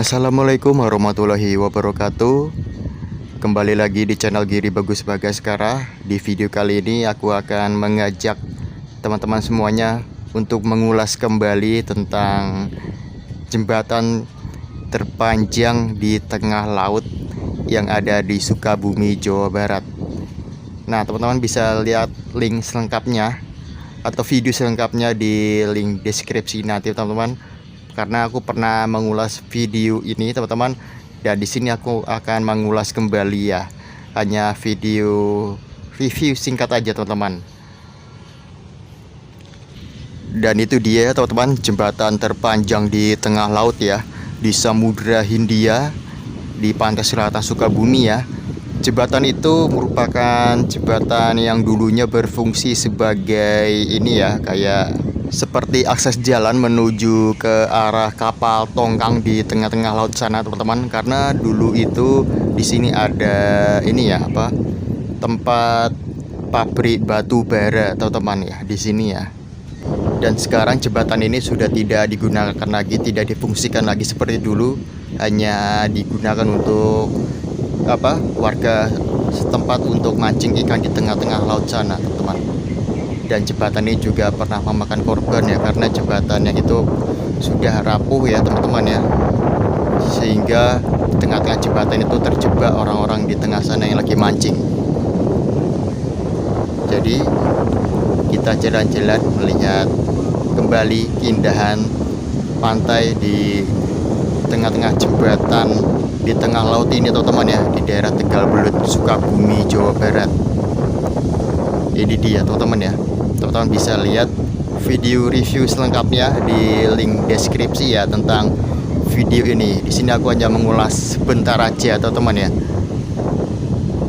Assalamualaikum warahmatullahi wabarakatuh. Kembali lagi di channel Giri Bagus Bagaskara. Di video kali ini aku akan mengajak teman-teman semuanya untuk mengulas kembali tentang jembatan terpanjang di tengah laut yang ada di Sukabumi, Jawa Barat. Nah, teman-teman bisa lihat link selengkapnya atau video selengkapnya di link deskripsi nanti, teman-teman. Karena aku pernah mengulas video ini, teman-teman, dan di sini aku akan mengulas kembali ya. Hanya video review singkat aja, teman-teman. Dan itu dia, teman-teman, jembatan terpanjang di tengah laut ya, di Samudra Hindia, di pantai selatan Sukabumi ya. Jembatan itu merupakan jembatan yang dulunya berfungsi sebagai ini ya, kayak seperti akses jalan menuju ke arah kapal tongkang di tengah-tengah laut sana, teman-teman. Karena dulu itu di sini ada ini ya, tempat pabrik batu bara, teman-teman ya, di sini ya. Dan sekarang jembatan ini sudah tidak digunakan lagi, tidak difungsikan lagi seperti dulu, hanya digunakan untuk warga setempat untuk mancing ikan di tengah-tengah laut sana, teman-teman. Dan jembatan ini juga pernah memakan korban ya, karena jembatan yang itu sudah rapuh ya, teman-teman ya, sehingga di tengah-tengah jembatan itu terjebak orang-orang di tengah sana yang lagi mancing. Jadi kita jalan-jalan melihat kembali keindahan pantai di tengah-tengah jembatan di tengah laut ini, teman-teman ya, di daerah Tegal Belut, Sukabumi, Jawa Barat. Ini dia, teman-teman ya. Teman-teman bisa lihat video review selengkapnya di link deskripsi ya tentang video ini. Di sini aku hanya mengulas sebentar aja, teman-teman ya,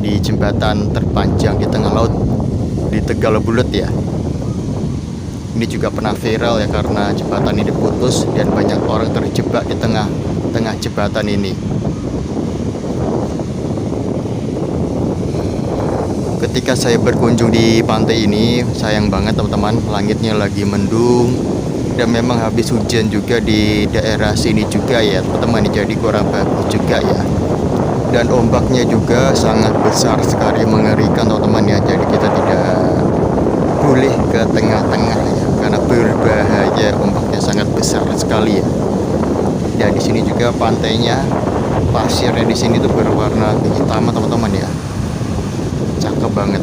di jembatan terpanjang di tengah laut di Tegal Belut ya. Ini juga pernah viral ya, karena jembatan ini putus dan banyak orang terjebak di tengah jembatan ini. Ketika saya berkunjung di pantai ini, sayang banget, teman-teman, langitnya lagi mendung dan memang habis hujan juga di daerah sini juga ya, teman-teman. Jadi kurang bagus juga ya. Dan ombaknya juga sangat besar sekali, mengerikan, teman-teman ya. Jadi kita tidak boleh ke tengah-tengah ya, karena berbahaya, ombaknya sangat besar sekali ya. Dan di sini juga pantainya, pasirnya di sini tuh berwarna kehitaman, teman-teman ya. Cakep banget.